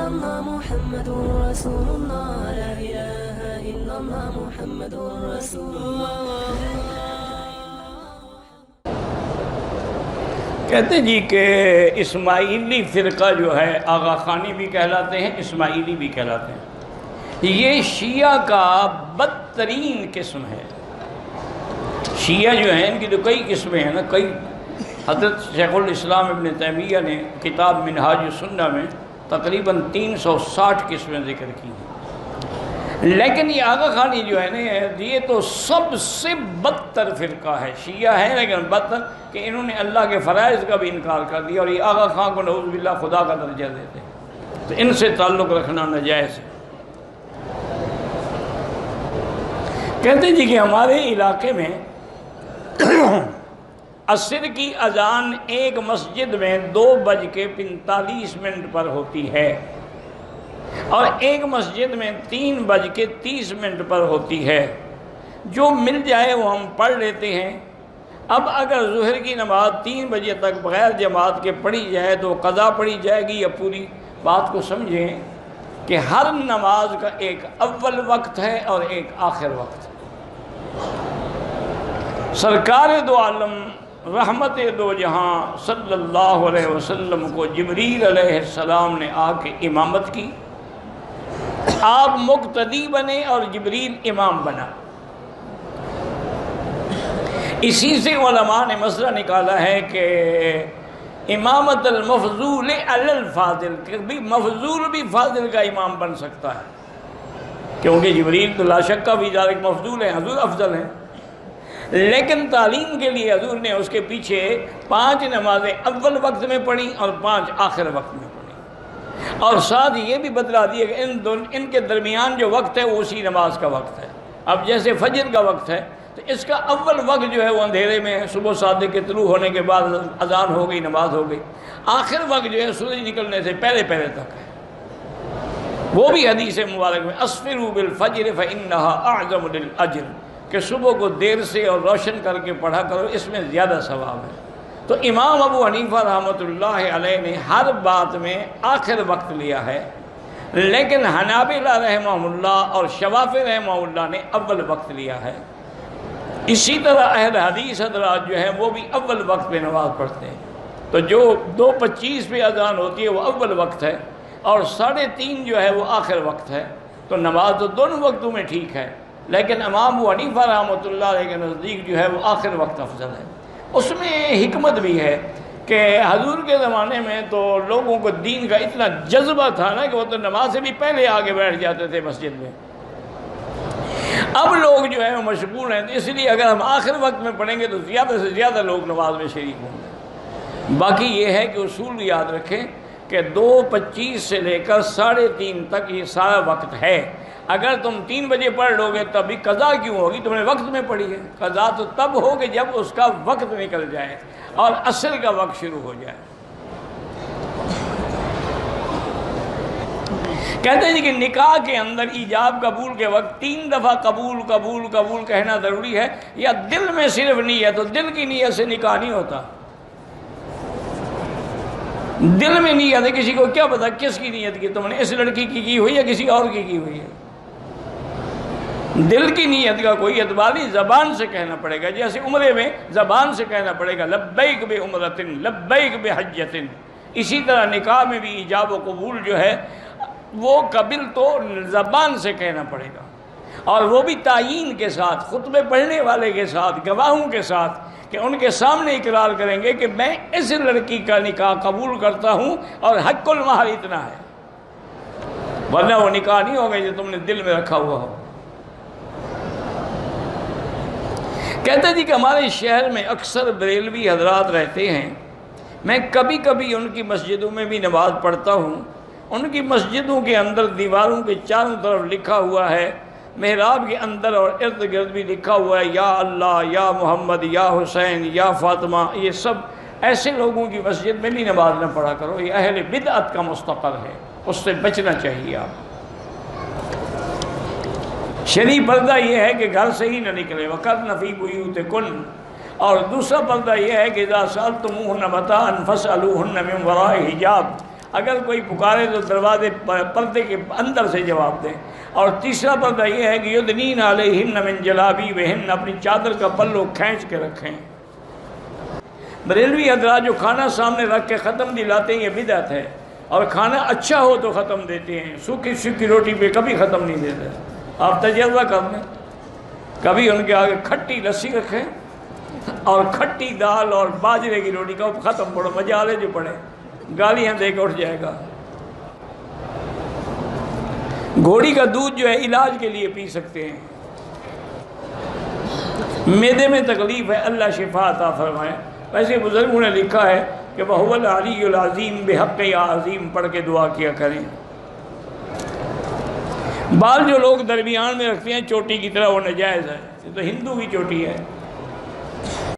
illallah Muhammadur Rasulullah, la ilaha illallah Muhammadur Rasulullah. کہتے جی کہ اسماعیلی فرقہ جو ہے آغا خانی بھی کہلاتے ہیں، اسماعیلی بھی کہلاتے ہیں، یہ شیعہ کا بدترین قسم ہے۔ شیعہ جو ہیں ان کی تو کئی قسمیں ہیں نا، کئی حضرت شیخ الاسلام ابن تیمیہ نے کتاب منہاج السنہ میں تقریباً 360 قسمیں ذکر کی ہیں، لیکن یہ آغا خانی جو ہے نا یہ تو سب سے بدتر فرقہ ہے۔ شیعہ ہے لیکن بدتر کہ انہوں نے اللہ کے فرائض کا بھی انکار کر دیا، اور یہ آغا خان کو نعوذ باللہ خدا کا درجہ دیتے ہیں، تو ان سے تعلق رکھنا ناجائز ہے۔ کہتے جی کہ ہمارے علاقے میں عصر کی اذان ایک مسجد میں 2:45 پر ہوتی ہے، اور ایک مسجد میں 3:30 پر ہوتی ہے۔ جو مل جائے وہ ہم پڑھ لیتے ہیں۔ اب اگر ظہر کی نماز 3 بجے تک بغیر جماعت کے پڑھی جائے تو قضا پڑھی جائے گی یا پوری؟ بات کو سمجھیں کہ ہر نماز کا ایک اول وقت ہے اور ایک آخر وقت ہے۔ سرکار دو عالم رحمت دو جہاں صلی اللہ علیہ وسلم کو جبریل علیہ السلام نے آ کے امامت کی، آپ مقتدی بنے اور جبریل امام بنا۔ اسی سے علماء نے مسئلہ نکالا ہے کہ امامت المفضول علی الفاضل، کہ بھی مفضول بھی فاضل کا امام بن سکتا ہے، کیونکہ جبریل تو لا شک کا بھی ذالک مفضول ہے، حضور افضل ہیں، لیکن تعلیم کے لیے حضور نے اس کے پیچھے 5 نمازیں اول وقت میں پڑھی اور 5 آخر وقت میں پڑھی، اور ساتھ یہ بھی بتلا دیا کہ ان کے درمیان جو وقت ہے وہ اسی نماز کا وقت ہے۔ اب جیسے فجر کا وقت ہے تو اس کا اول وقت جو ہے وہ اندھیرے میں ہے، صبح صادق کے طلوع ہونے کے بعد اذان ہو گئی، نماز ہو گئی۔ آخر وقت جو ہے سورج نکلنے سے پہلے تک ہے، وہ بھی حدیث مبارک میں اسفروا بالفجر فإنها اعظم للأجر، کہ صبح کو دیر سے اور روشن کر کے پڑھا کرو، اس میں زیادہ ثواب ہے۔ تو امام ابو حنیفہ رحمۃ اللہ علیہ نے ہر بات میں آخر وقت لیا ہے، لیکن حنابلہ رحمہ اللہ اور شوافی رحمہ اللہ نے اول وقت لیا ہے۔ اسی طرح اہل حدیث حضرات جو ہیں وہ بھی اول وقت پہ نماز پڑھتے ہیں، تو جو 2:25 پہ اذان ہوتی ہے وہ اول وقت ہے، اور 3:30 جو ہے وہ آخر وقت ہے۔ تو نماز تو دونوں وقتوں میں ٹھیک ہے، لیکن امام ابو حنیفہ رحمۃ اللہ علیہ کے نزدیک جو ہے وہ آخر وقت افضل ہے۔ اس میں حکمت بھی ہے کہ حضور کے زمانے میں تو لوگوں کو دین کا اتنا جذبہ تھا نا کہ وہ تو نماز سے بھی پہلے آگے بیٹھ جاتے تھے مسجد میں۔ اب لوگ جو ہیں وہ مشغول ہیں، اس لیے اگر ہم آخر وقت میں پڑھیں گے تو زیادہ سے زیادہ لوگ نماز میں شریک ہوں گے۔ باقی یہ ہے کہ اصول یاد رکھیں کہ 2:25 سے لے کر 3:30 تک یہ سارا وقت ہے۔ اگر تم 3 بجے پڑھ لو گے تب بھی قضا کیوں ہوگی؟ تم نے وقت میں پڑھی ہے۔ قضا تو تب ہوگی جب اس کا وقت نکل جائے اور عصر کا وقت شروع ہو جائے۔ کہتے ہیں کہ نکاح کے اندر ایجاب قبول کے وقت 3 دفعہ قبول قبول قبول کہنا ضروری ہے، یا دل میں صرف نیت؟ تو دل کی نیت سے نکاح نہیں ہوتا۔ دل میں نیت ہے، کسی کو کیا پتا کس کی نیت کی تم نے، اس لڑکی کی ہوئی یا کسی اور کی ہوئی ہے؟ دل کی نیت کا کوئی اعتبار نہیں، زبان سے کہنا پڑے گا۔ جیسے عمرے میں زبان سے کہنا پڑے گا لبیک بعمرۃ لبیک بحجۃ، اسی طرح نکاح میں بھی ایجاب و قبول جو ہے وہ قبل تو زبان سے کہنا پڑے گا، اور وہ بھی تعیین کے ساتھ، خطبے پڑھنے والے کے ساتھ، گواہوں کے ساتھ، کہ ان کے سامنے اقرار کریں گے کہ میں اس لڑکی کا نکاح قبول کرتا ہوں اور حق المہر اتنا ہے، ورنہ وہ نکاح نہیں ہوگا جو تم نے دل میں رکھا ہوا ہو۔ کہتے جی کہ ہمارے شہر میں اکثر بریلوی حضرات رہتے ہیں، میں کبھی کبھی ان کی مسجدوں میں بھی نماز پڑھتا ہوں۔ ان کی مسجدوں کے اندر دیواروں کے چاروں طرف لکھا ہوا ہے، محراب کے اندر اور ارد گرد بھی لکھا ہوا ہے، یا اللہ، یا محمد، یا حسین، یا فاطمہ۔ یہ سب ایسے لوگوں کی مسجد میں بھی نماز نہ پڑھا کرو، یہ اہل بدعت کا مستقر ہے، اس سے بچنا چاہیے آپ۔ شرعی پردہ یہ ہے کہ گھر سے ہی نہ نکلے، وَقَرْنَ فِي بُيُوتِكُنَّ، اور دوسرا پردہ یہ ہے کہ اذا سألتموهن متاعا فاسألوهن من وراء حجاب، اگر کوئی پکارے تو دروازے پردے کے اندر سے جواب دیں. اور تیسرا پردہ یہ ہے کہ یدنین علیہن من جلابیبہن، اپنی چادر کا پلو کھینچ کے رکھیں. بریلوی حضرات جو کھانا سامنے رکھ کے ختم دلاتے ہیں یہ بدعت ہے، اور کھانا اچھا ہو تو ختم دیتے ہیں، سوکھی سوکھی روٹی پہ کبھی ختم نہیں دیتے. آپ تجربہ کر لیں، کبھی ان کے آگے کھٹی لسی رکھیں اور کھٹی دال اور باجرے کی روٹی کا ختم پڑھو، مجالے جو پڑھے گالیاں دے کے اٹھ جائے گا. گھوڑی کا دودھ جو ہے علاج کے لیے پی سکتے ہیں. معدے میں تکلیف ہے، اللہ شفا عطا فرمائے. ویسے بزرگوں نے لکھا ہے کہ وَهُوَ الْعَلِيُّ الْعَظِيمُ بِحَقِّ يَا عَظِيمُ پڑھ کے دعا کیا کریں. بال جو لوگ درمیان میں رکھتے ہیں چوٹی کی طرح، وہ ناجائز ہے. یہ تو ہندو کی چوٹی ہے.